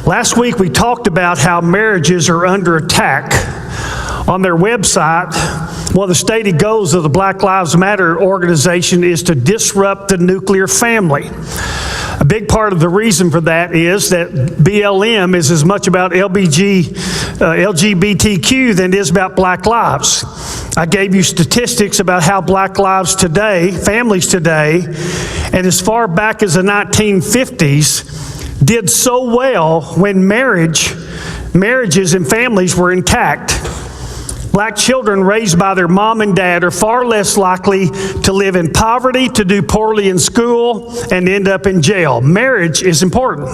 Last week we talked about how marriages are under attack. On their website, one of the stated goals of the Black Lives Matter organization is to disrupt the nuclear family. A big part of the reason for that is that BLM is as much about LGBTQ than it is about black lives. I gave you statistics about how black lives today, families today, and as far back as the 1950s, did so well when marriages and families were intact. Black children raised by their mom and dad are far less likely to live in poverty, to do poorly in school, and end up in jail. Marriage is important.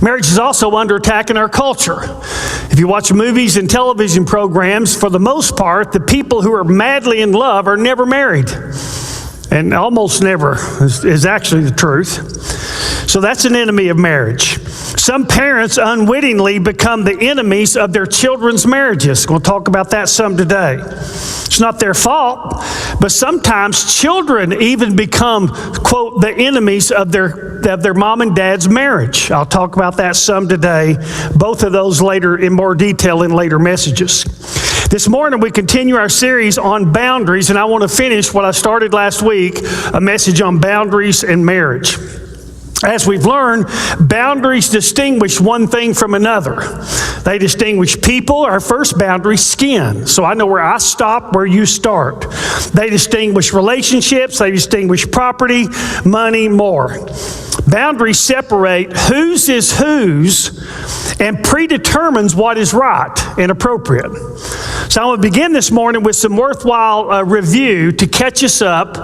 Marriage is also under attack in our culture. If you watch movies and television programs, for the most part, the people who are madly in love are never married. And almost never is actually the truth. So that's an enemy of marriage. Some parents unwittingly become the enemies of their children's marriages. We'll talk about that some today. It's not their fault, but sometimes children even become, quote, the enemies of their mom and dad's marriage. I'll talk about that some today. Both of those later in more detail in later messages. This morning we continue our series on boundaries, and I want to finish what I started last week, a message on boundaries and marriage. As we've learned, boundaries distinguish one thing from another. They distinguish people. Our first boundary, skin. So I know where I stop, where you start. They distinguish relationships. They distinguish property, money, more. Boundaries separate whose is whose and predetermines what is right and appropriate. So I want to begin this morning with some worthwhile review to catch us up.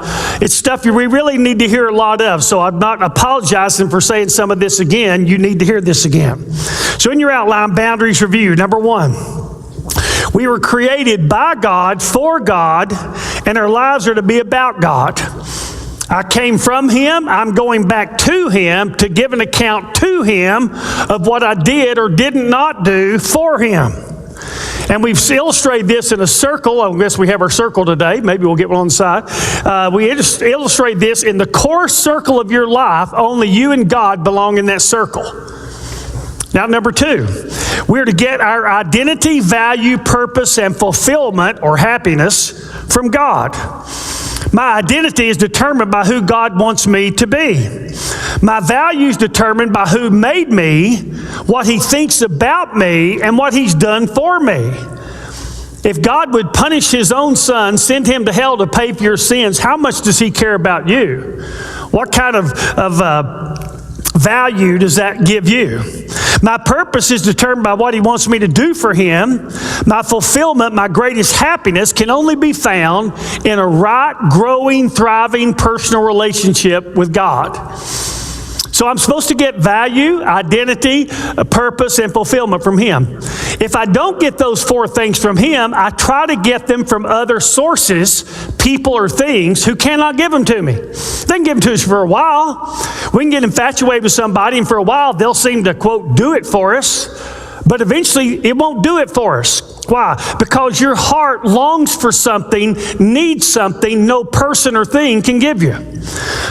It's stuff we really need to hear a lot of, so I'm not apologizing for saying some of this again. You need to hear this again. So in your outline, boundaries review. Number one, we were created by God, for God, and our lives are to be about God. I came from Him. I'm going back to Him to give an account to Him of what I did or did not do for Him. And we've illustrated this in a circle. I guess we have our circle today. Maybe we'll get one on the side. We illustrate this in the core circle of your life. Only you and God belong in that circle. Now, number two, we're to get our identity, value, purpose, and fulfillment or happiness from God. My identity is determined by who God wants me to be. My value is determined by who made me, what He thinks about me, and what He's done for me. If God would punish His own Son, send Him to hell to pay for your sins, how much does He care about you? What kind of value does that give you? My purpose is determined by what He wants me to do for Him. My fulfillment, my greatest happiness can only be found in a right, growing, thriving personal relationship with God. So I'm supposed to get value, identity, purpose, and fulfillment from Him. If I don't get those four things from Him, I try to get them from other sources, people or things who cannot give them to me. They can give them to us for a while. We can get infatuated with somebody, and for a while they'll seem to, quote, do it for us. But eventually it won't do it for us. Why? Because your heart longs for something, needs something no person or thing can give you.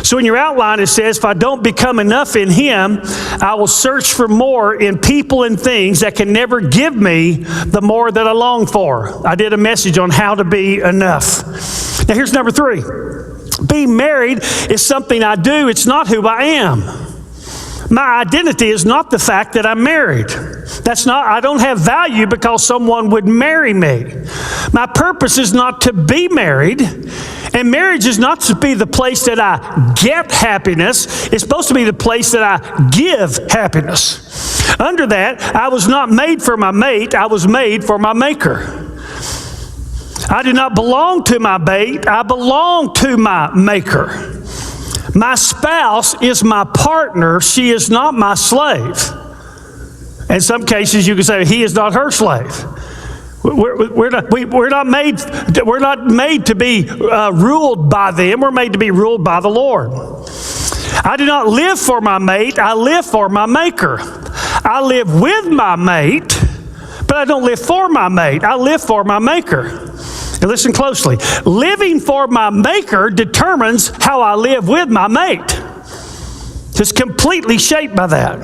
So in your outline it says, if I don't become enough in Him, I will search for more in people and things that can never give me the more that I long for. I did a message on how to be enough. Now here's number three. Being married is something I do. It's not who I am. My identity is not the fact that I'm married. I don't have value because someone would marry me. My purpose is not to be married, and marriage is not to be the place that I get happiness. It's supposed to be the place that I give happiness. Under that, I was not made for my mate, I was made for my maker. I do not belong to my mate, I belong to my maker. My spouse is my partner. She is not my slave. In some cases, you can say he is not her slave. We're not made to be ruled by them. We're made to be ruled by the Lord. I do not live for my mate. I live for my maker. I live with my mate, but I don't live for my mate. I live for my maker. Now listen closely. Living for my maker determines how I live with my mate. It's completely shaped by that.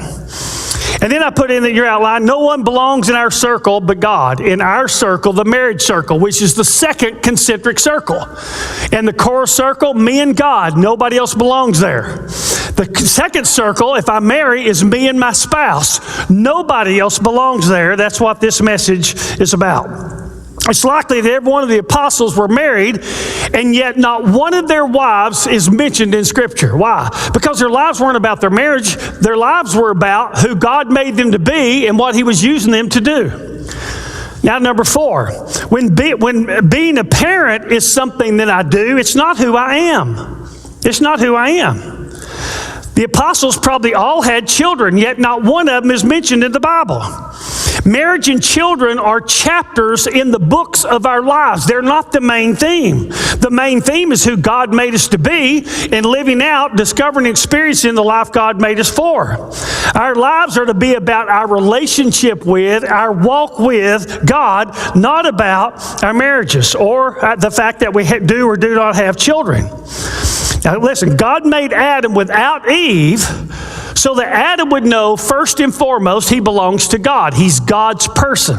And then I put in your outline, no one belongs in our circle but God. In our circle, the marriage circle, which is the second concentric circle. And the core circle, me and God. Nobody else belongs there. The second circle, if I marry, is me and my spouse. Nobody else belongs there. That's what this message is about. It's likely that every one of the apostles were married, and yet not one of their wives is mentioned in Scripture. Why? Because their lives weren't about their marriage. Their lives were about who God made them to be and what He was using them to do. Now, number 4, when being a parent is something that I do, it's not who I am. It's not who I am. The apostles probably all had children, yet not one of them is mentioned in the Bible. Marriage and children are chapters in the books of our lives. They're not the main theme. The main theme is who God made us to be and living out, discovering, experiencing the life God made us for. Our lives are to be about our relationship with, our walk with God, not about our marriages or the fact that we do or do not have children. Now listen, God made Adam without Eve so that Adam would know first and foremost he belongs to God. He's God's person.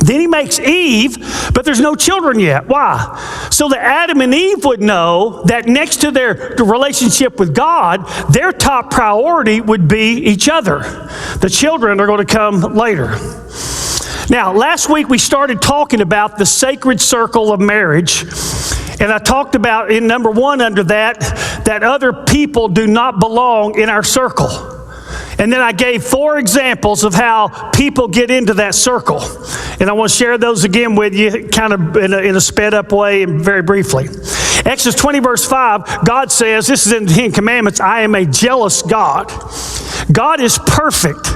Then He makes Eve, but there's no children yet. Why? So that Adam and Eve would know that next to their relationship with God, their top priority would be each other. The children are going to come later. Now, last week we started talking about the sacred circle of marriage. And I talked about in number 1 under that other people do not belong in our circle. And then I gave 4 examples of how people get into that circle. And I want to share those again with you kind of in a sped up way and very briefly. Exodus 20 verse 5, God says, this is in the 10 Commandments, I am a jealous God. God is perfect.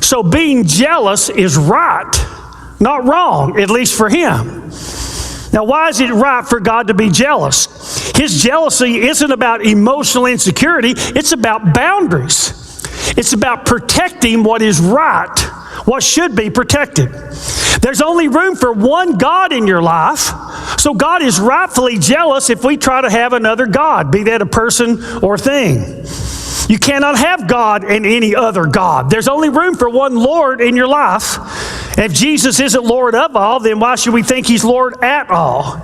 So being jealous is right, not wrong, at least for Him. Now, why is it right for God to be jealous? His jealousy isn't about emotional insecurity. It's about boundaries. It's about protecting what is right, what should be protected. There's only room for one God in your life. So God is rightfully jealous if we try to have another God, be that a person or thing. You cannot have God and any other God. There's only room for one Lord in your life. And if Jesus isn't Lord of all, then why should we think He's Lord at all?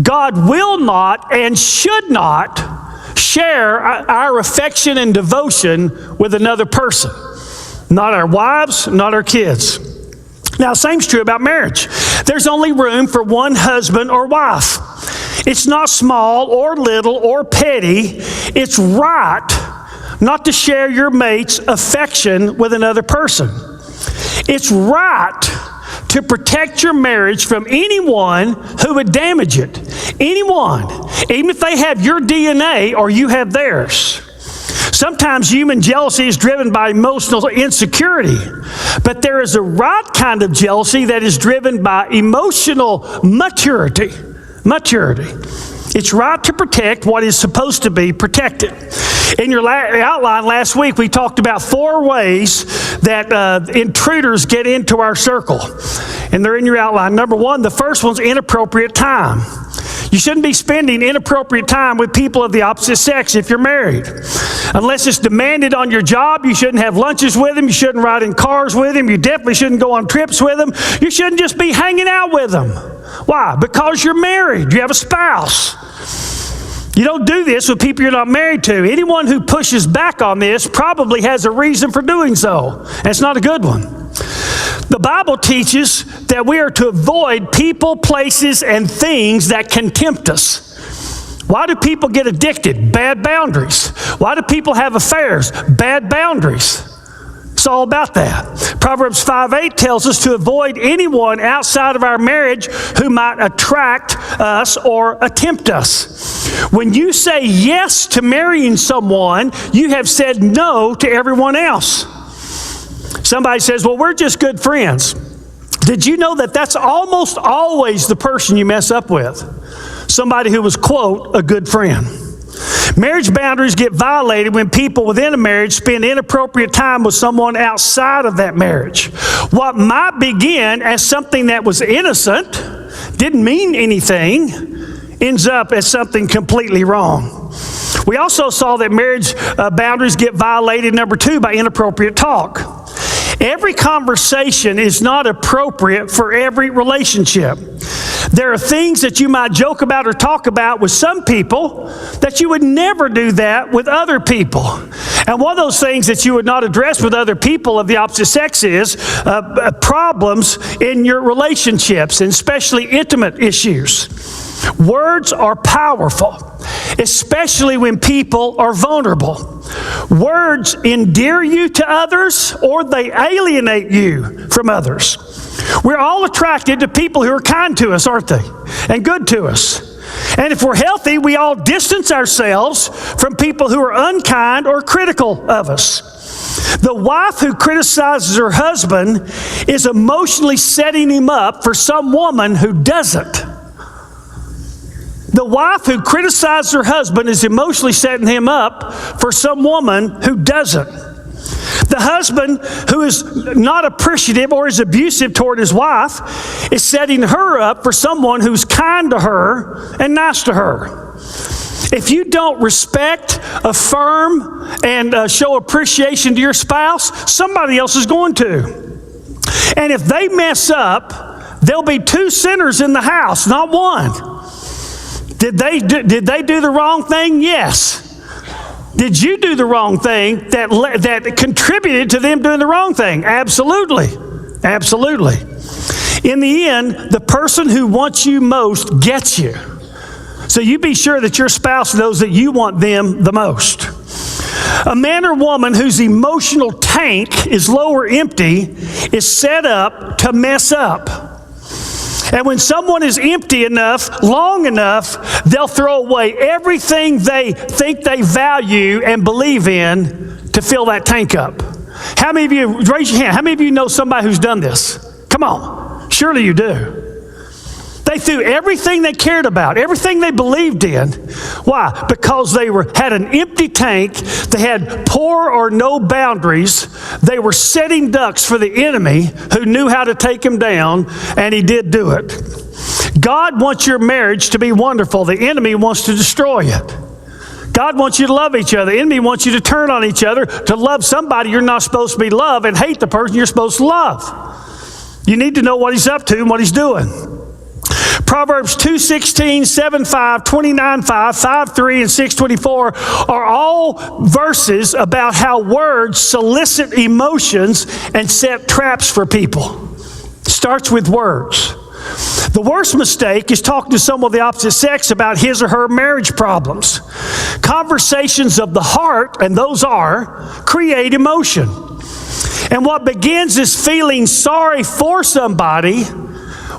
God will not and should not share our affection and devotion with another person. Not our wives, not our kids. Now, same's true about marriage. There's only room for one husband or wife. It's not small or little or petty. It's right not to share your mate's affection with another person. It's right to protect your marriage from anyone who would damage it. Anyone, even if they have your DNA or you have theirs. Sometimes human jealousy is driven by emotional insecurity, but there is a right kind of jealousy that is driven by emotional maturity. It's right to protect what is supposed to be protected. In your outline last week, we talked about 4 ways that intruders get into our circle. And they're in your outline. Number 1, the first one's inappropriate time. You shouldn't be spending inappropriate time with people of the opposite sex if you're married. Unless it's demanded on your job, you shouldn't have lunches with them. You shouldn't ride in cars with them. You definitely shouldn't go on trips with them. You shouldn't just be hanging out with them. Why? Because you're married. You have a spouse. You don't do this with people you're not married to. Anyone who pushes back on this probably has a reason for doing so. And it's not a good one. The Bible teaches that we are to avoid people, places, and things that can tempt us. Why do people get addicted? Bad boundaries. Why do people have affairs? Bad boundaries. It's all about that. Proverbs 5:8 tells us to avoid anyone outside of our marriage who might attract us or tempt us. When you say yes to marrying someone, you have said no to everyone else. Somebody says, well, we're just good friends. Did you know that that's almost always the person you mess up with? Somebody who was, quote, a good friend. Marriage boundaries get violated when people within a marriage spend inappropriate time with someone outside of that marriage. What might begin as something that was innocent, didn't mean anything, ends up as something completely wrong. We also saw that marriage boundaries get violated, number 2, by inappropriate talk. Every conversation is not appropriate for every relationship. There are things that you might joke about or talk about with some people that you would never do that with other people. And one of those things that you would not address with other people of the opposite sex is problems in your relationships, and especially intimate issues. Words are powerful, especially when people are vulnerable. Words endear you to others, or they alienate you from others. We're all attracted to people who are kind to us, aren't they? And good to us. And if we're healthy, we all distance ourselves from people who are unkind or critical of us. The wife who criticizes her husband is emotionally setting him up for some woman who doesn't. The wife who criticizes her husband is emotionally setting him up for some woman who doesn't. The husband who is not appreciative or is abusive toward his wife is setting her up for someone who's kind to her and nice to her. If you don't respect, affirm, and show appreciation to your spouse, somebody else is going to. And if they mess up, there'll be two sinners in the house, not one. Did they do the wrong thing? Yes. Did you do the wrong thing that contributed to them doing the wrong thing? Absolutely. Absolutely. In the end, the person who wants you most gets you. So you be sure that your spouse knows that you want them the most. A man or woman whose emotional tank is low or empty is set up to mess up. And when someone is empty enough, long enough, they'll throw away everything they think they value and believe in to fill that tank up. How many of you, raise your hand, how many of you know somebody who's done this? Come on, surely you do. They threw everything they cared about, everything they believed in. Why? Because they had an empty tank. They had poor or no boundaries. They were setting ducks for the enemy who knew how to take them down, and he did do it. God wants your marriage to be wonderful. The enemy wants to destroy it. God wants you to love each other. The enemy wants you to turn on each other, to love somebody you're not supposed to be loved, and hate the person you're supposed to love. You need to know what he's up to and what he's doing. Proverbs 2:16, 7:5, 29:5, 5:3, and 6:24 are all verses about how words solicit emotions and set traps for people. Starts with words. The worst mistake is talking to someone of the opposite sex about his or her marriage problems. Conversations of the heart, and those create emotion. And what begins as feeling sorry for somebody,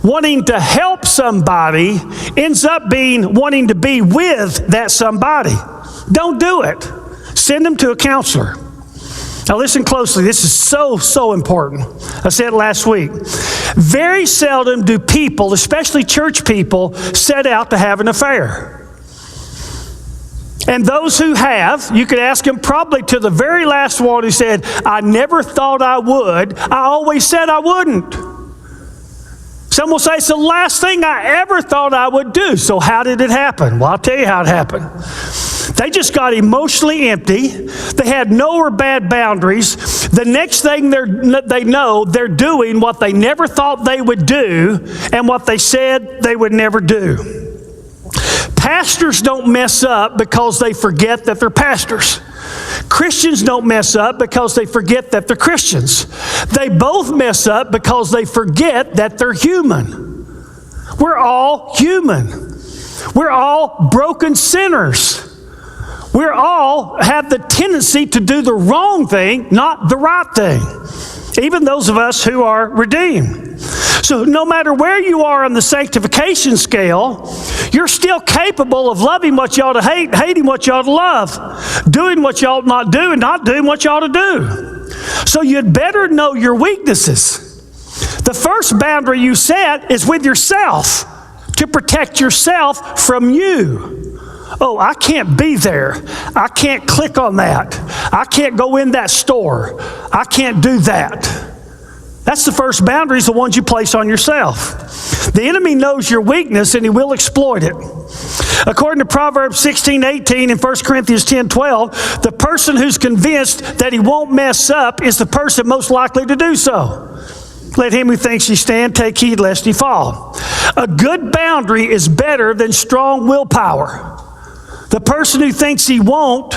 wanting to help somebody, ends up being wanting to be with that somebody. Don't do it. Send them to a counselor. Now listen closely. This is so important. I said it last week. Very seldom do people, especially church people, set out to have an affair. And those who have, you could ask them probably to the very last one who said, I never thought I would. I always said I wouldn't. Some will say, it's the last thing I ever thought I would do. So how did it happen? Well, I'll tell you how it happened. They just got emotionally empty. They had no or bad boundaries. The next thing they know, they're doing what they never thought they would do and what they said they would never do. Pastors don't mess up because they forget that they're pastors. Christians don't mess up because they forget that they're Christians. They both mess up because they forget that they're human. We're all human. We're all broken sinners. We all have the tendency to do the wrong thing, not the right thing. Even those of us who are redeemed. So no matter where you are on the sanctification scale, you're still capable of loving what you ought to hate, hating what you ought to love, doing what you ought not do, and not doing what you ought to do. So you'd better know your weaknesses. The first boundary you set is with yourself, to protect yourself from you. Oh, I can't be there. I can't click on that. I can't go in that store. I can't do that. That's the first boundaries, the ones you place on yourself. The enemy knows your weakness and he will exploit it. According to Proverbs 16:18 and 1 Corinthians 10:12, the person who's convinced that he won't mess up is the person most likely to do so. Let him who thinks he stand take heed lest he fall. A good boundary is better than strong willpower. The person who thinks he won't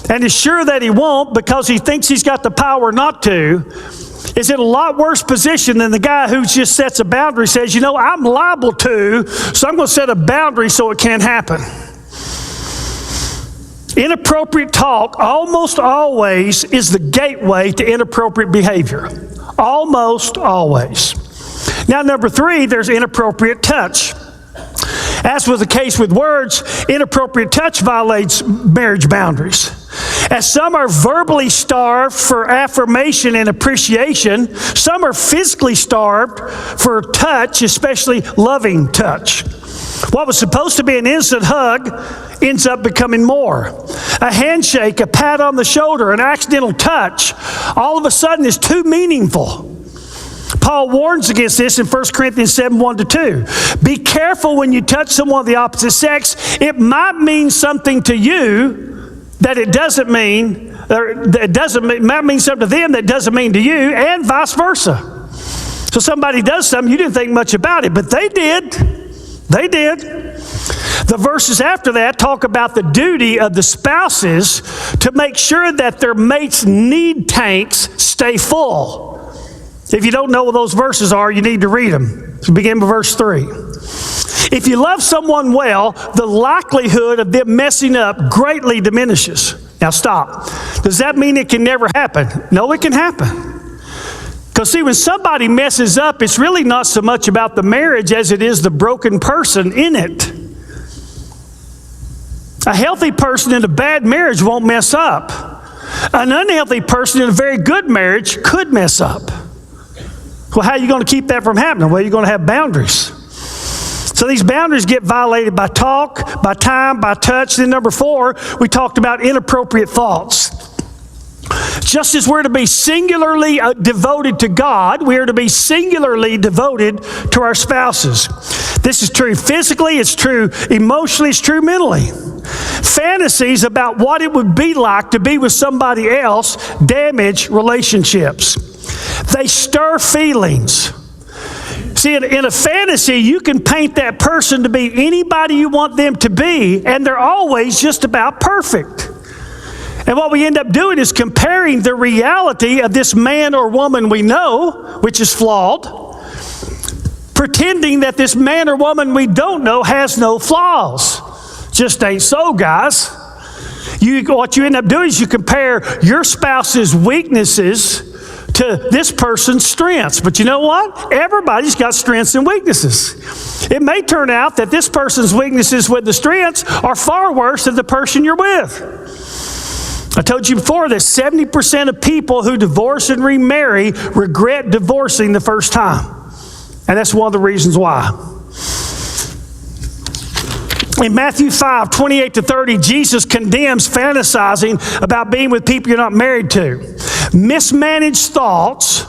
and is sure that he won't because he thinks he's got the power not to is in a lot worse position than the guy who just sets a boundary, says, you know, I'm liable to, so I'm going to set a boundary so it can't happen. Inappropriate talk almost always is the gateway to inappropriate behavior. Almost always. Now, number 3, there's inappropriate touch. As was the case with words, inappropriate touch violates marriage boundaries. As some are verbally starved for affirmation and appreciation, some are physically starved for touch, especially loving touch. What was supposed to be an instant hug ends up becoming more. A handshake, a pat on the shoulder, an accidental touch, all of a sudden is too meaningful. Paul warns against this in 1 Corinthians 7:1-2. Be careful when you touch someone of the opposite sex. It might mean something to you that it doesn't mean, it might mean something to them that doesn't mean to you, and vice versa. So somebody does something, you didn't think much about it, but they did. They did. The verses after that talk about the duty of the spouses to make sure that their mates' need tanks stay full. If you don't know what those verses are, you need to read them. So begin with verse 3. If you love someone well, the likelihood of them messing up greatly diminishes. Now stop. Does that mean it can never happen? No, it can happen. Because see, when somebody messes up, it's really not so much about the marriage as it is the broken person in it. A healthy person in a bad marriage won't mess up. An unhealthy person in a very good marriage could mess up. Well, how are you going to keep that from happening? Well, you're going to have boundaries. So these boundaries get violated by talk, by time, by touch. Then number 4, we talked about inappropriate thoughts. Just as we're to be singularly devoted to God, we are to be singularly devoted to our spouses. This is true physically, it's true emotionally, it's true mentally. Fantasies about what it would be like to be with somebody else damage relationships. They stir feelings. See, in a fantasy, you can paint that person to be anybody you want them to be, and they're always just about perfect. And what we end up doing is comparing the reality of this man or woman we know, which is flawed, pretending that this man or woman we don't know has no flaws. Just ain't so, guys. What you end up doing is you compare your spouse's weaknesses to this person's strengths. But you know what? Everybody's got strengths and weaknesses. It may turn out that this person's weaknesses with the strengths are far worse than the person you're with. I told you before that 70% of people who divorce and remarry regret divorcing the first time. And that's one of the reasons why. In Matthew 5:28-30, Jesus condemns fantasizing about being with people you're not married to. Mismanaged thoughts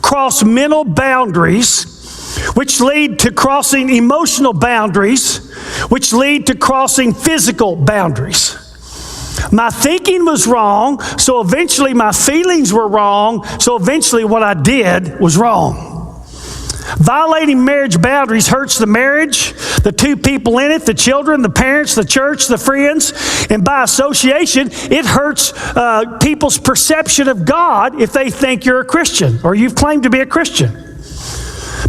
cross mental boundaries, which lead to crossing emotional boundaries, which lead to crossing physical boundaries. My thinking was wrong, so eventually my feelings were wrong, so eventually what I did was wrong. Violating marriage boundaries hurts the marriage, the two people in it, the children, the parents, the church, the friends, and by association, it hurts people's perception of God if they think you're a Christian or you've claimed to be a Christian.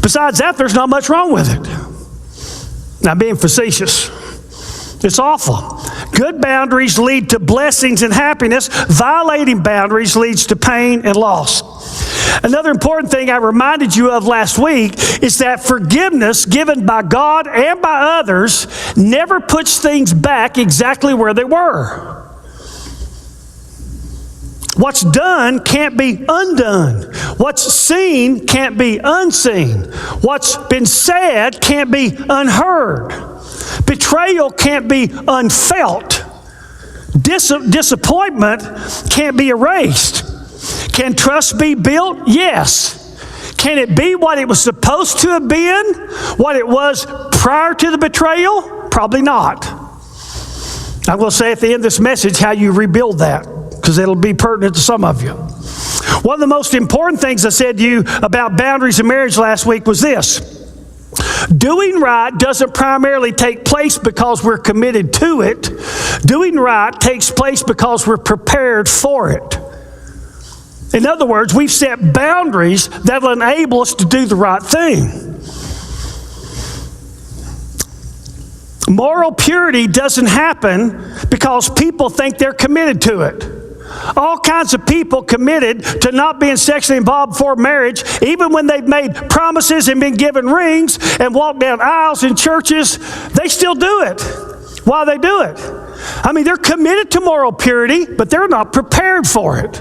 Besides that, there's not much wrong with it. Now, being facetious, it's awful. Good boundaries lead to blessings and happiness. Violating boundaries leads to pain and loss. Another important thing I reminded you of last week is that forgiveness given by God and by others never puts things back exactly where they were. What's done can't be undone. What's seen can't be unseen. What's been said can't be unheard. Betrayal can't be unfelt. Disappointment can't be erased. Can trust be built? Yes. Can it be what it was supposed to have been? What it was prior to the betrayal? Probably not. I'm going to say at the end of this message how you rebuild that, because it'll be pertinent to some of you. One of the most important things I said to you about boundaries in marriage last week was this. Doing right doesn't primarily take place because we're committed to it. Doing right takes place because we're prepared for it. In other words, we've set boundaries that will enable us to do the right thing. Moral purity doesn't happen because people think they're committed to it. All kinds of people committed to not being sexually involved before marriage, even when they've made promises and been given rings and walked down aisles in churches, they still do it. Why they do it? I mean, they're committed to moral purity, but they're not prepared for it.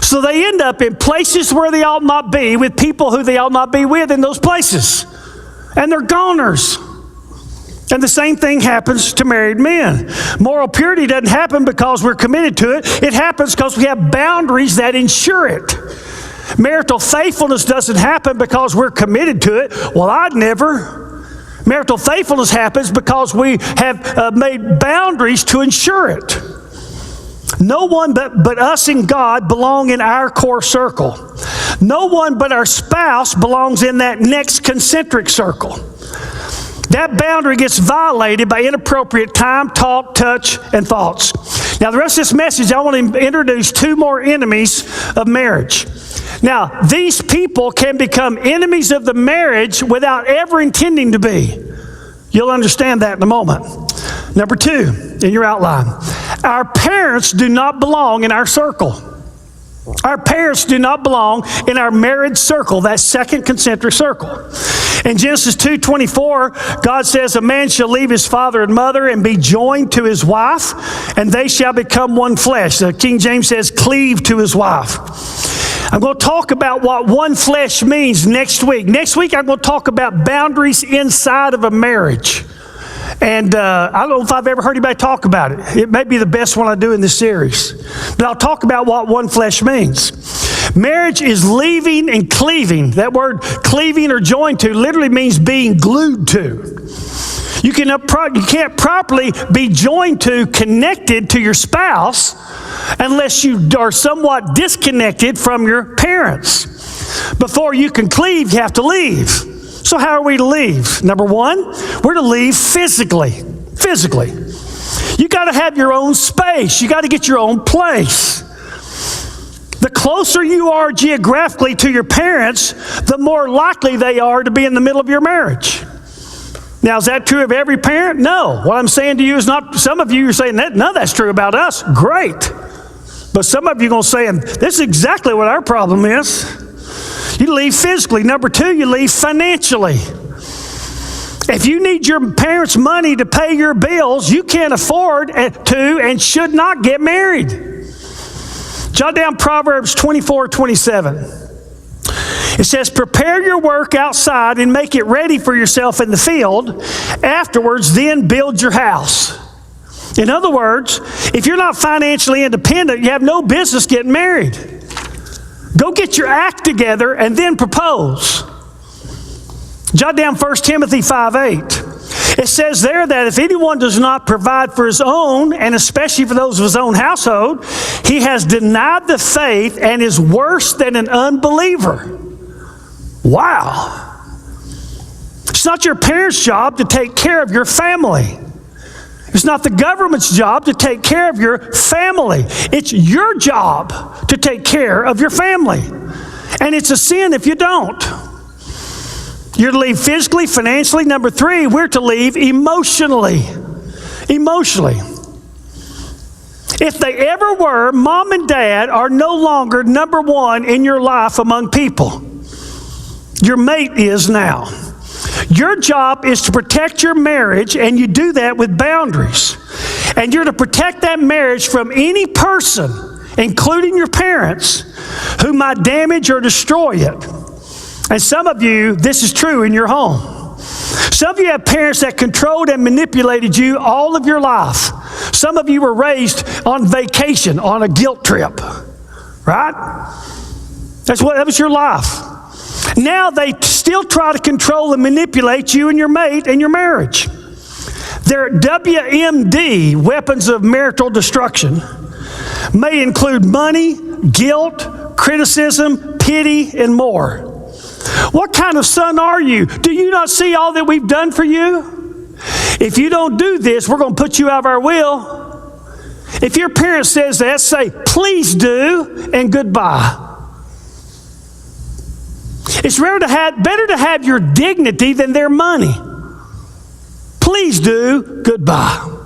So they end up in places where they ought not be, with people who they ought not be with in those places. And they're goners. And the same thing happens to married men. Moral purity doesn't happen because we're committed to it. It happens because we have boundaries that ensure it. Marital faithfulness doesn't happen because we're committed to it. Well, I'd never. Marital faithfulness happens because we have made boundaries to ensure it. No one but us and God belong in our core circle. No one but our spouse belongs in that next concentric circle. That boundary gets violated by inappropriate time, talk, touch, and thoughts. Now, the rest of this message, I want to introduce two more enemies of marriage. Now, these people can become enemies of the marriage without ever intending to be. You'll understand that in a moment. Number two, in your outline, our parents do not belong in our circle. Our parents do not belong in our marriage circle, that second concentric circle. In Genesis 2:24, God says, a man shall leave his father and mother and be joined to his wife, and they shall become one flesh. The King James says, cleave to his wife. I'm going to talk about what one flesh means next week. Next week, I'm going to talk about boundaries inside of a marriage. And I don't know if I've ever heard anybody talk about it. It may be the best one I do in this series. But I'll talk about what one flesh means. Marriage is leaving and cleaving. That word cleaving or joined to literally means being glued to. You can't properly be joined to, connected to your spouse, unless you are somewhat disconnected from your parents. Before you can cleave, you have to leave. So how are we to leave? Number one, we're to leave physically. Physically. You got to have your own space. You got to get your own place. The closer you are geographically to your parents, the more likely they are to be in the middle of your marriage. Now, is that true of every parent? No. What I'm saying to you is not, some of you are saying that, none of that's true about us. Great. But some of you are going to say, this is exactly what our problem is. You leave physically. Number two, you leave financially. If you need your parents' money to pay your bills, you can't afford to and should not get married. Jot down Proverbs 24:27. It says, prepare your work outside and make it ready for yourself in the field. Afterwards, then build your house. In other words, if you're not financially independent, you have no business getting married. Go get your act together and then propose. Jot down 1 Timothy 5:8. It says there that if anyone does not provide for his own, and especially for those of his own household, he has denied the faith and is worse than an unbeliever. Wow. It's not your parents' job to take care of your family. It's not the government's job to take care of your family. It's your job to take care of your family. And it's a sin if you don't. You're to leave physically, financially. Number three, we're to leave emotionally. Emotionally. If they ever were, mom and dad are no longer number one in your life among people. Your mate is now. Your job is to protect your marriage, and you do that with boundaries. And you're to protect that marriage from any person, including your parents, who might damage or destroy it. And some of you, this is true in your home. Some of you have parents that controlled and manipulated you all of your life. Some of you were raised on vacation, on a guilt trip, right? That was your life. Now they still try to control and manipulate you and your mate and your marriage. Their WMD, weapons of marital destruction, may include money, guilt, criticism, pity, and more. What kind of son are you? Do you not see all that we've done for you? If you don't do this, we're going to put you out of our will. If your parent says that, say, please do, and goodbye. It's better to have your dignity than their money. Please do, goodbye.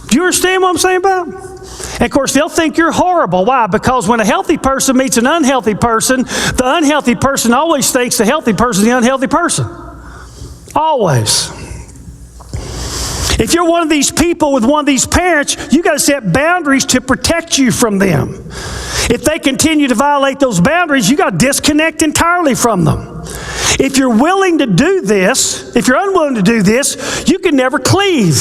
Do you understand what I'm saying about? And of course, they'll think you're horrible. Why? Because when a healthy person meets an unhealthy person, the unhealthy person always thinks the healthy person is the unhealthy person. Always. If you're one of these people with one of these parents, you got to set boundaries to protect you from them. If they continue to violate those boundaries, you got to disconnect entirely from them. If you're willing to do this, if you're unwilling to do this, you can never cleave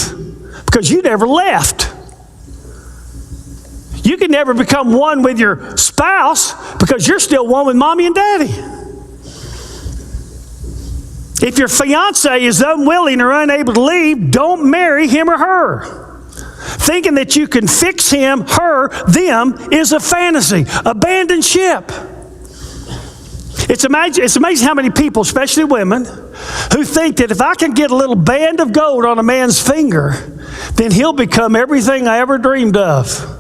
because you never left. You can never become one with your spouse because you're still one with mommy and daddy. If your fiance is unwilling or unable to leave, don't marry him or her. Thinking that you can fix him, her, them is a fantasy. Abandon ship. It's amazing how many people, especially women, who think that if I can get a little band of gold on a man's finger, then he'll become everything I ever dreamed of.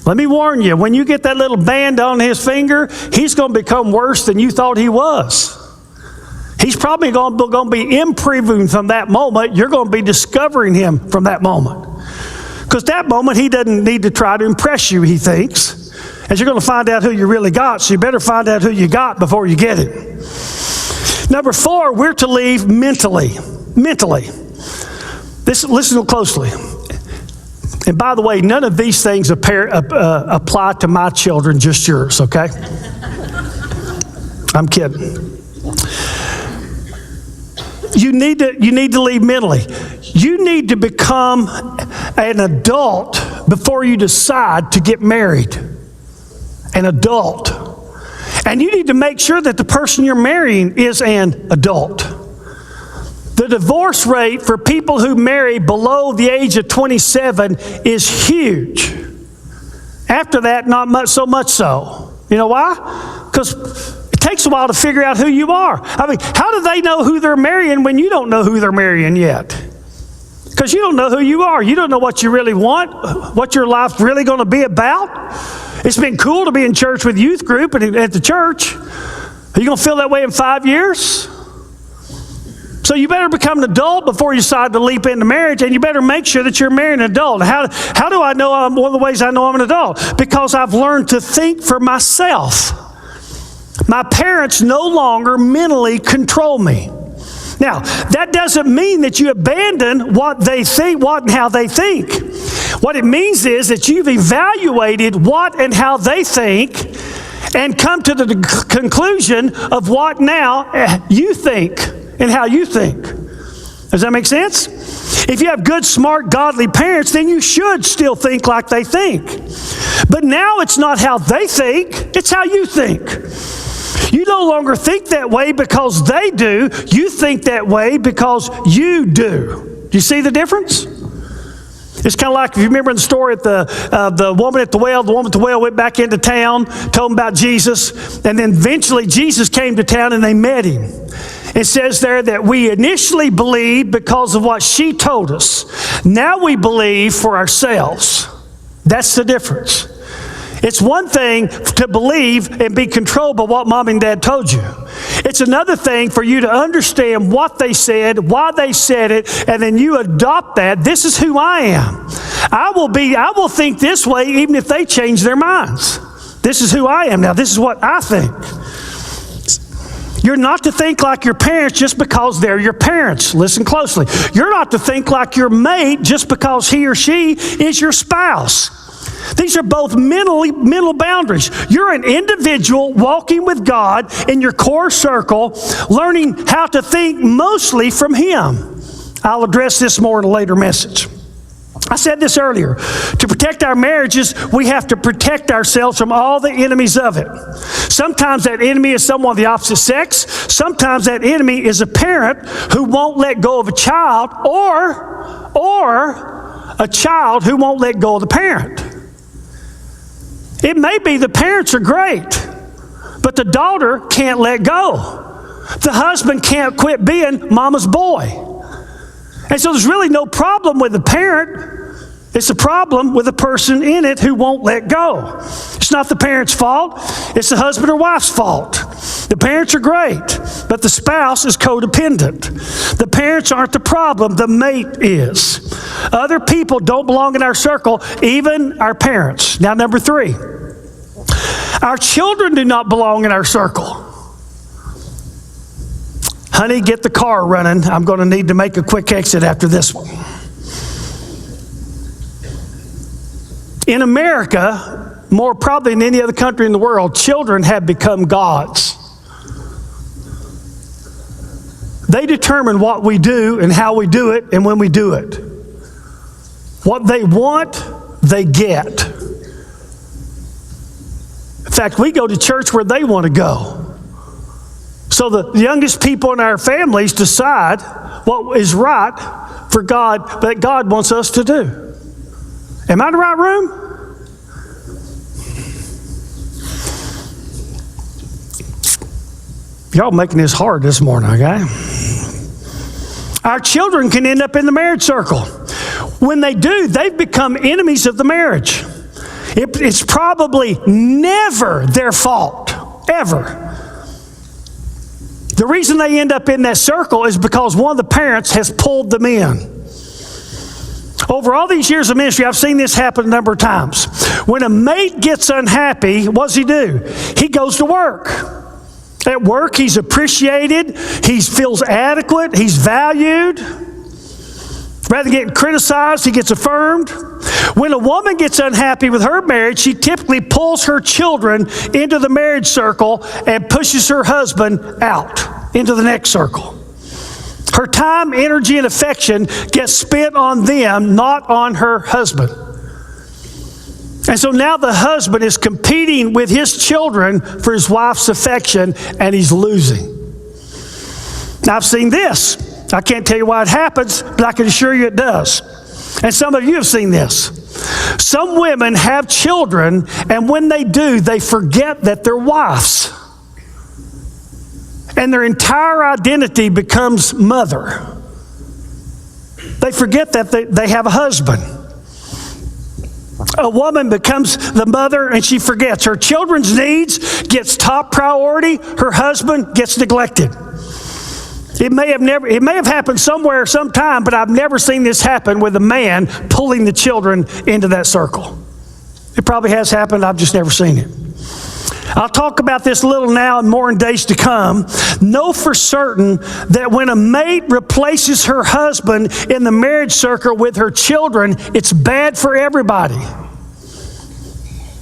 Let me warn you, when you get that little band on his finger, he's going to become worse than you thought he was. He's probably going to be improving from that moment. You're going to be discovering him from that moment. Because that moment, he doesn't need to try to impress you, he thinks. As you're going to find out who you really got, so you better find out who you got before you get it. Number 4, we're to leave mentally. Mentally. Listen closely. And by the way, none of these things apply to my children, just yours, okay? I'm kidding. You need to leave mentally. You need to become an adult before you decide to get married. An adult. And you need to make sure that the person you're marrying is an adult. The divorce rate for people who marry below the age of 27 is huge. After that, not so much so. You know why? Because it takes a while to figure out who you are. I mean, how do they know who they're marrying when you don't know who they're marrying yet? Because you don't know who you are. You don't know what you really want, what your life's really going to be about. It's been cool to be in church with youth group and at the church. Are you going to feel that way in 5 years? So you better become an adult before you decide to leap into marriage, and you better make sure that you're marrying an adult. How do I know? One of the ways I know I'm an adult, because I've learned to think for myself. My parents no longer mentally control me. Now, that doesn't mean that you abandon what they think, what and how they think. What it means is that you've evaluated what and how they think and come to the conclusion of what now you think and how you think. Does that make sense? If you have good, smart, godly parents, then you should still think like they think. But now it's not how they think, it's how you think. You no longer think that way because they do. You think that way because you do. Do you see the difference? It's kind of like, if you remember the story at the woman at the well. The woman at the well went back into town, told them about Jesus, and then eventually Jesus came to town and they met him. It says there that we initially believed because of what she told us. Now we believe for ourselves. That's the difference. It's one thing to believe and be controlled by what mom and dad told you. It's another thing for you to understand what they said, why they said it, and then you adopt that. This is who I am. I will think this way even if they change their minds. This is who I am now. This is what I think. You're not to think like your parents just because they're your parents. Listen closely. You're not to think like your mate just because he or she is your spouse. These are both mental boundaries. You're an individual walking with God in your core circle, learning how to think mostly from Him. I'll address this more in a later message. I said this earlier. To protect our marriages, we have to protect ourselves from all the enemies of it. Sometimes that enemy is someone of the opposite sex. Sometimes that enemy is a parent who won't let go of a child, or a child who won't let go of the parent. It may be the parents are great, but the daughter can't let go. The husband can't quit being mama's boy. And so there's really no problem with the parent. It's a problem with the person in it who won't let go. It's not the parent's fault. It's the husband or wife's fault. The parents are great, but the spouse is codependent. The parents aren't the problem. The mate is. Other people don't belong in our circle, even our parents. Now, number 3, our children do not belong in our circle. Honey, get the car running. I'm going to need to make a quick exit after this one. In America, more probably than any other country in the world, children have become gods. They determine what we do and how we do it and when we do it. What they want, they get. In fact, we go to church where they want to go. So the youngest people in our families decide what is right for God, that God wants us to do. Am I in the right room? Y'all making this hard this morning, okay? Our children can end up in the marriage circle. When they do, they've become enemies of the marriage. It's probably never their fault, ever. The reason they end up in that circle is because one of the parents has pulled them in. Over all these years of ministry, I've seen this happen a number of times. When a mate gets unhappy, what does he do? He goes to work. At work, he's appreciated, he feels adequate, he's valued. Rather than getting criticized, he gets affirmed. When a woman gets unhappy with her marriage, she typically pulls her children into the marriage circle and pushes her husband out into the next circle. Her time, energy, and affection gets spent on them, not on her husband. And so now the husband is competing with his children for his wife's affection, and he's losing. Now, I've seen this. I can't tell you why it happens, but I can assure you it does. And some of you have seen this. Some women have children, and when they do, they forget that they're wives. And their entire identity becomes mother. They forget that they have a husband. A woman becomes the mother and she forgets. Her children's needs gets top priority. Her husband gets neglected. It may have happened somewhere sometime, but I've never seen this happen with a man pulling the children into that circle. It probably has happened. I've just never seen it. I'll talk about this a little now and more in days to come. Know for certain that when a mate replaces her husband in the marriage circle with her children, it's bad for everybody.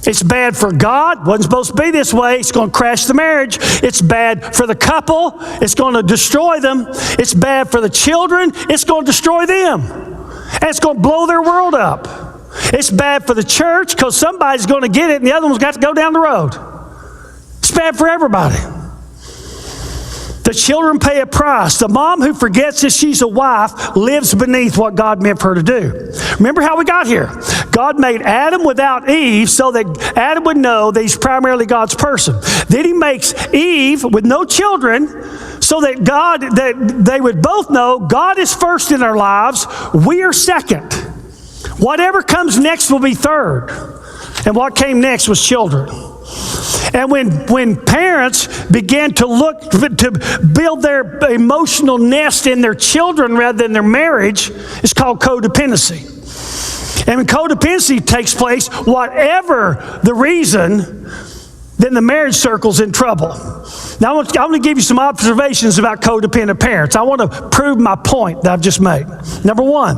It's bad for God. Wasn't supposed to be this way. It's going to crash the marriage. It's bad for the couple. It's going to destroy them. It's bad for the children. It's going to destroy them. And it's going to blow their world up. It's bad for the church because somebody's going to get it and the other one's got to go down the road. It's bad for everybody. The children pay a price. The mom who forgets that she's a wife lives beneath what God meant for her to do. Remember how we got here. God made Adam without Eve so that Adam would know that he's primarily God's person. Then he makes Eve with no children so that they would both know God is first in our lives. We are second. Whatever comes next will be third. And what came next was children. And when parents began to look to build their emotional nest in their children rather than their marriage, it's called codependency. And when codependency takes place, whatever the reason, then the marriage circle's in trouble. Now, I want to give you some observations about codependent parents. I want to prove my point that I've just made. Number one,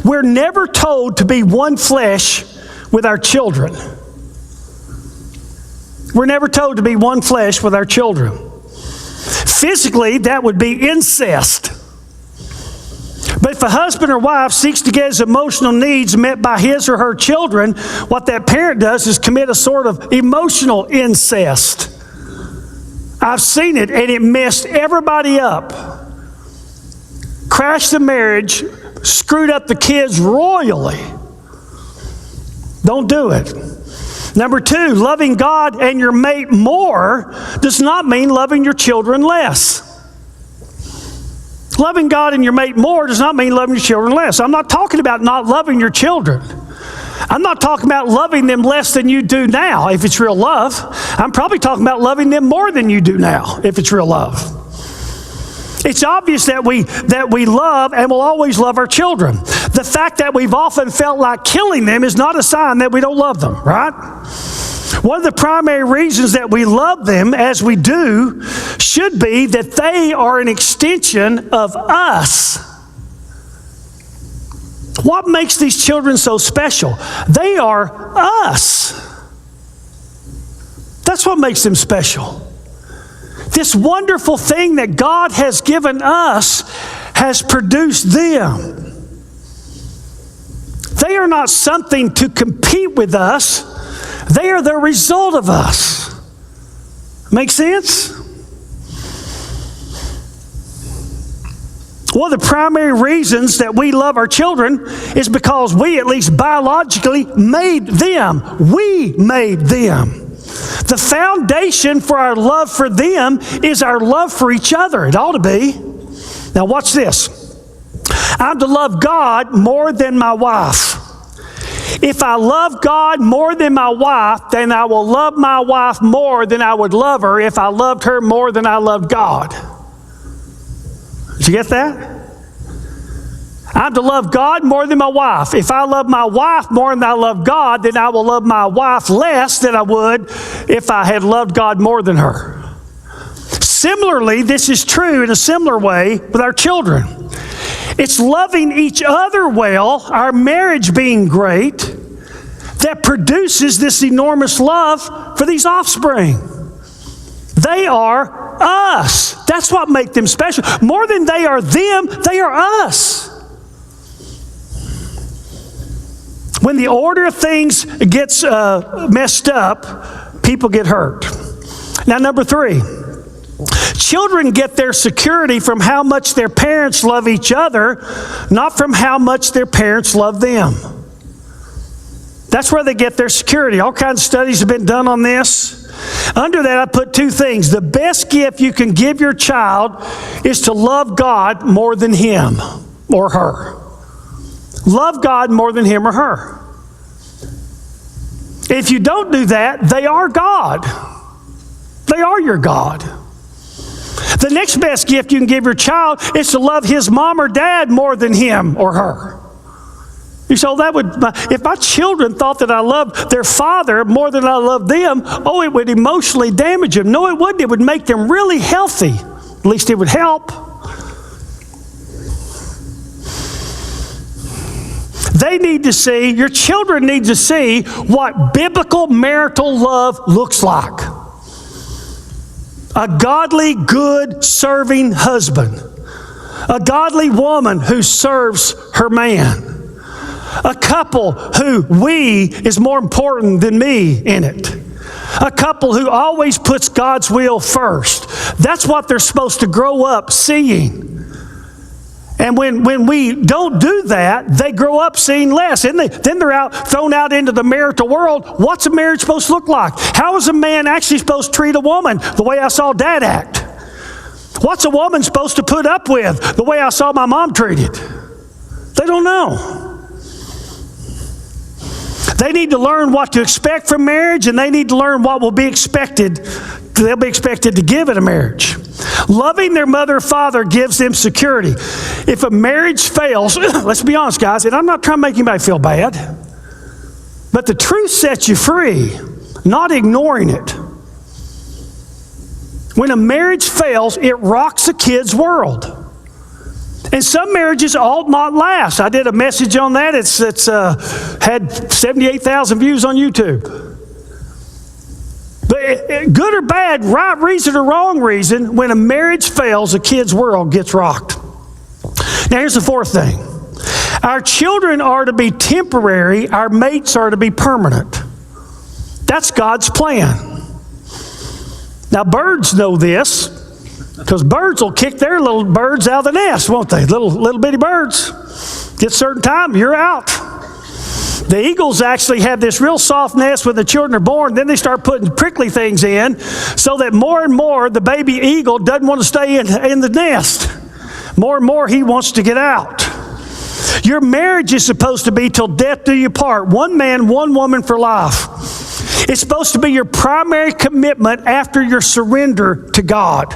we're never told to be one flesh with our children. We're never told to be one flesh with our children. Physically, that would be incest. But if a husband or wife seeks to get his emotional needs met by his or her children, what that parent does is commit a sort of emotional incest. I've seen it, and it messed everybody up. Crashed the marriage, screwed up the kids royally. Don't do it. Number 2, loving God and your mate more does not mean loving your children less. Loving God and your mate more does not mean loving your children less. I'm not talking about not loving your children. I'm not talking about loving them less than you do now, if it's real love. I'm probably talking about loving them more than you do now, if it's real love. It's obvious that we love and will always love our children. The fact that we've often felt like killing them is not a sign that we don't love them, right? One of the primary reasons that we love them as we do should be that they are an extension of us. What makes these children so special? They are us. That's what makes them special. This wonderful thing that God has given us has produced them. They are not something to compete with us. They are the result of us. Make sense? One of the primary reasons that we love our children is because we, at least biologically, made them. We made them. The foundation for our love for them is our love for each other. It ought to be. Now watch this. I'm to love God more than my wife. If I love God more than my wife, then I will love my wife more than I would love her if I loved her more than I loved God. Did you get that? I'm to love God more than my wife. If I love my wife more than I love God, then I will love my wife less than I would if I had loved God more than her. Similarly, this is true in a similar way with our children. It's loving each other well, our marriage being great, that produces this enormous love for these offspring. They are us. That's what makes them special. More than they are them, they are us. When the order of things gets messed up, people get hurt. Now, number 3. Children get their security from how much their parents love each other, not from how much their parents love them. That's where they get their security. All kinds of studies have been done on this. Under that, I put 2 things. The best gift you can give your child is to love God more than him or her. Love God more than him or her. If you don't do that, they are God. They are your God. The next best gift you can give your child is to love his mom or dad more than him or her. You say, if my children thought that I loved their father more than I loved them, it would emotionally damage them. No, it wouldn't. It would make them really healthy. At least it would help. They need to see, your children need to see what biblical marital love looks like. A godly, good, serving husband. A godly woman who serves her man. A couple who we is more important than me in it. A couple who always puts God's will first. That's what they're supposed to grow up seeing. And when we don't do that, they grow up seeing less. And then they're thrown out into the marital world. What's a marriage supposed to look like? How is a man actually supposed to treat a woman? The way I saw Dad act. What's a woman supposed to put up with? The way I saw my mom treated. They don't know. They need to learn what to expect from marriage, and they need to learn what will be expected. They'll be expected to give in a marriage. Loving their mother or father gives them security. If a marriage fails, let's be honest, guys, and I'm not trying to make anybody feel bad, but the truth sets you free, not ignoring it. When a marriage fails, it rocks a kid's world. And some marriages ought not last. I did a message on that. It's had 78,000 views on YouTube. But good or bad, right reason or wrong reason, when a marriage fails, a kid's world gets rocked. Now here's the fourth thing. Our children are to be temporary. Our mates are to be permanent. That's God's plan. Now birds know this, because birds will kick their little birds out of the nest, won't they? Little bitty birds. Get a certain time, you're out. The eagles actually have this real soft nest when the children are born. Then they start putting prickly things in so that more and more the baby eagle doesn't want to stay in the nest. More and more he wants to get out. Your marriage is supposed to be till death do you part. One man, one woman for life. It's supposed to be your primary commitment after your surrender to God.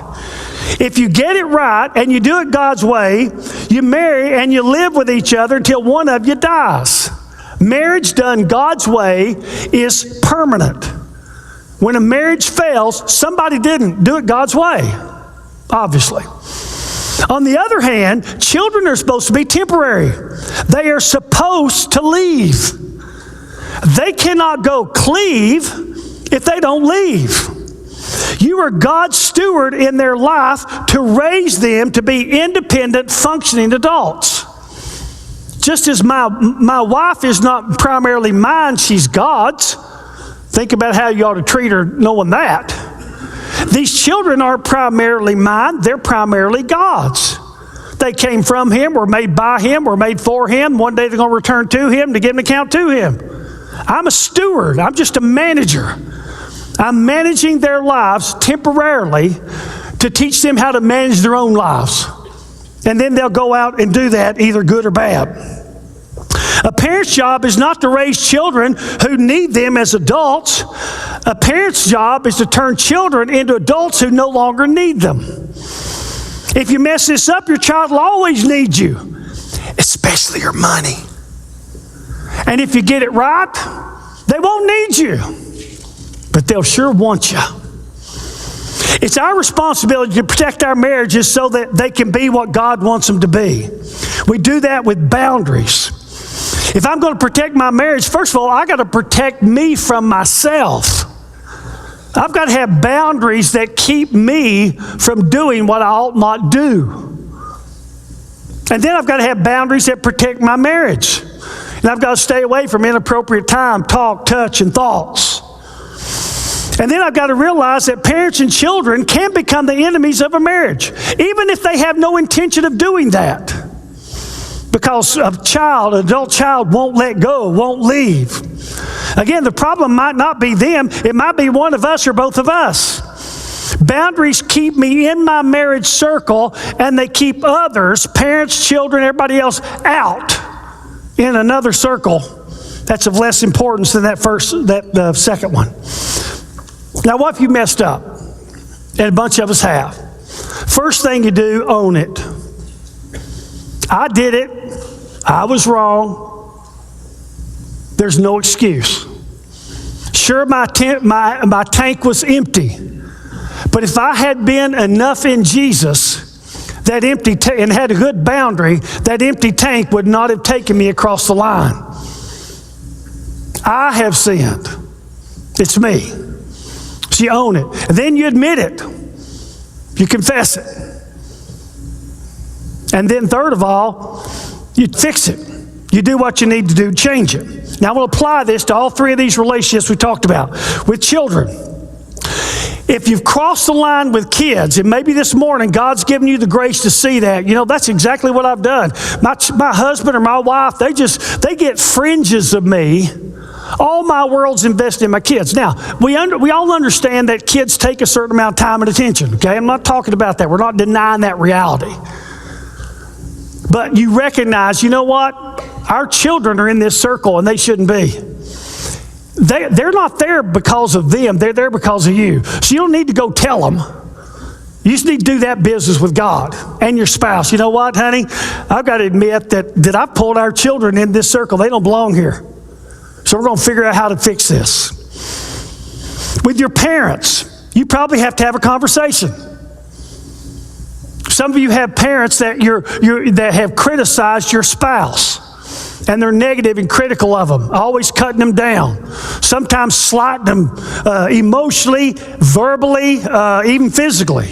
If you get it right and you do it God's way, you marry and you live with each other until one of you dies. Marriage done God's way is permanent. When a marriage fails, somebody didn't do it God's way, obviously. On the other hand, children are supposed to be temporary. They are supposed to leave. They cannot go cleave if they don't leave. You are God's steward in their life to raise them to be independent, functioning adults. Just as my wife is not primarily mine, she's God's. Think about how you ought to treat her knowing that. These children aren't primarily mine, they're primarily God's. They came from Him, were made by Him, were made for Him. One day they're going to return to Him to give an account to Him. I'm a steward, I'm just a manager. I'm managing their lives temporarily to teach them how to manage their own lives. And then they'll go out and do that, either good or bad. A parent's job is not to raise children who need them as adults. A parent's job is to turn children into adults who no longer need them. If you mess this up, your child will always need you, especially your money. And if you get it right, they won't need you, but they'll sure want you. It's our responsibility to protect our marriages so that they can be what God wants them to be. We do that with boundaries. If I'm going to protect my marriage, first of all, I got to protect me from myself. I've got to have boundaries that keep me from doing what I ought not do. And then I've got to have boundaries that protect my marriage. And I've got to stay away from inappropriate time, talk, touch, and thoughts. And then I've got to realize that parents and children can become the enemies of a marriage, even if they have no intention of doing that. Because an adult child won't let go, won't leave. Again, the problem might not be them. It might be one of us or both of us. Boundaries keep me in my marriage circle, and they keep others, parents, children, everybody else, out in another circle that's of less importance than that second one. Now, what if you messed up? And a bunch of us have. First thing you do, own it. I did it. I was wrong. There's no excuse. Sure, my tank was empty. But if I had been enough in Jesus, that empty and had a good boundary, that empty tank would not have taken me across the line. I have sinned. It's me. So you own it. And then you admit it. You confess it. And then third of all, you fix it. You do what you need to do to change it. Now, I will apply this to all three of these relationships we talked about. With children, if you've crossed the line with kids, and maybe this morning God's given you the grace to see that, that's exactly what I've done. My husband or my wife, they get fringes of me. All my world's invested in my kids. Now, we all understand that kids take a certain amount of time and attention, okay? I'm not talking about that. We're not denying that reality. But you recognize, you know what? Our children are in this circle and they shouldn't be. They're not there because of them. They're there because of you. So you don't need to go tell them. You just need to do that business with God and your spouse. You know what, honey? I've got to admit that I've pulled our children in this circle. They don't belong here. So we're going to figure out how to fix this. With your parents, you probably have to have a conversation. Some of you have parents that that have criticized your spouse, and they're negative and critical of them, always cutting them down, sometimes slighting them emotionally, verbally, even physically.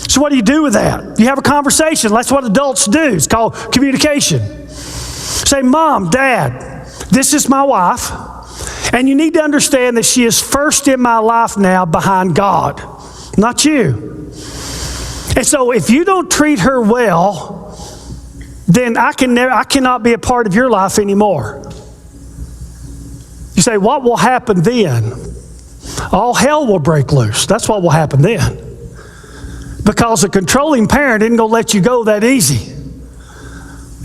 So what do you do with that? You have a conversation. That's what adults do. It's called communication. Say, Mom, Dad, this is my wife, and you need to understand that she is first in my life now behind God, not you. And so if you don't treat her well, then I cannot be a part of your life anymore. You say, what will happen then? All hell will break loose. That's what will happen then. Because a controlling parent isn't going to let you go that easy.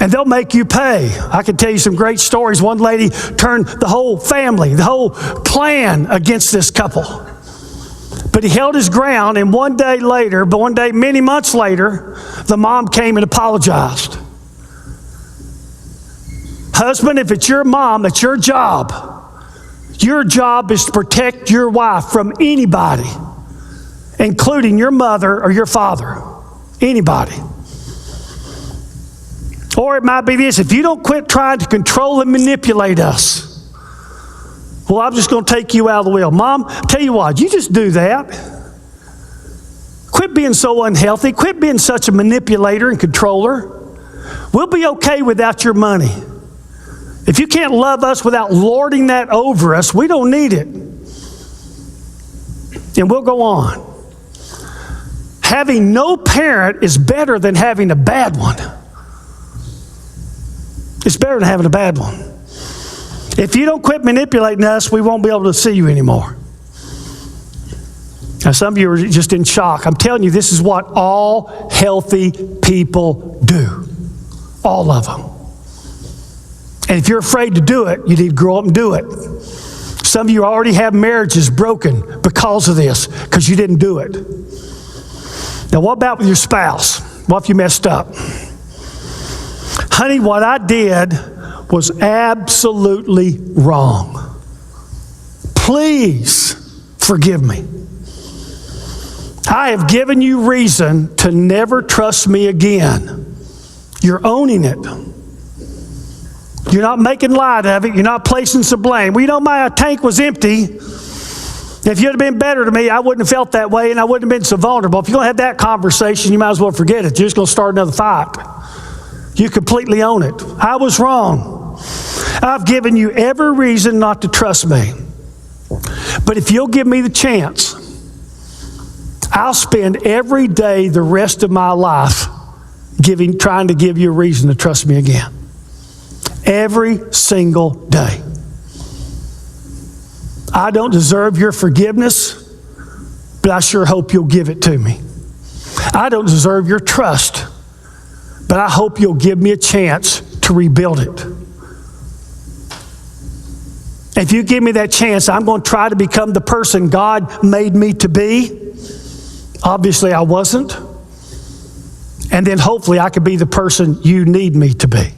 And they'll make you pay. I can tell you some great stories. One lady turned the whole family, the whole clan against this couple. But he held his ground, and one day, many months later, the mom came and apologized. Husband, if it's your mom, it's your job. Your job is to protect your wife from anybody, including your mother or your father. Anybody. Or it might be this: if you don't quit trying to control and manipulate us, well, I'm just going to take you out of the wheel. Mom, tell you what, you just do that. Quit being so unhealthy. Quit being such a manipulator and controller. We'll be okay without your money. If you can't love us without lording that over us, we don't need it. And we'll go on. Having no parent is better than having a bad one. It's better than having a bad one. If you don't quit manipulating us, we won't be able to see you anymore. Now, some of you are just in shock. I'm telling you, this is what all healthy people do. All of them. And if you're afraid to do it, you need to grow up and do it. Some of you already have marriages broken because of this, because you didn't do it. Now, what about with your spouse? What if you messed up? Honey, what I did was absolutely wrong. Please forgive me. I have given you reason to never trust me again. You're owning it. You're not making light of it. You're not placing some blame. Well, you know, my tank was empty. If you'd have been better to me, I wouldn't have felt that way, and I wouldn't have been so vulnerable. If you're going to have that conversation, you might as well forget it. You're just going to start another fight. You completely own it. I was wrong. I've given you every reason not to trust me. But if you'll give me the chance, I'll spend every day the rest of my life trying to give you a reason to trust me again. Every single day. I don't deserve your forgiveness, but I sure hope you'll give it to me. I don't deserve your trust, but I hope you'll give me a chance to rebuild it. If you give me that chance, I'm going to try to become the person God made me to be. Obviously, I wasn't. And then hopefully I could be the person you need me to be.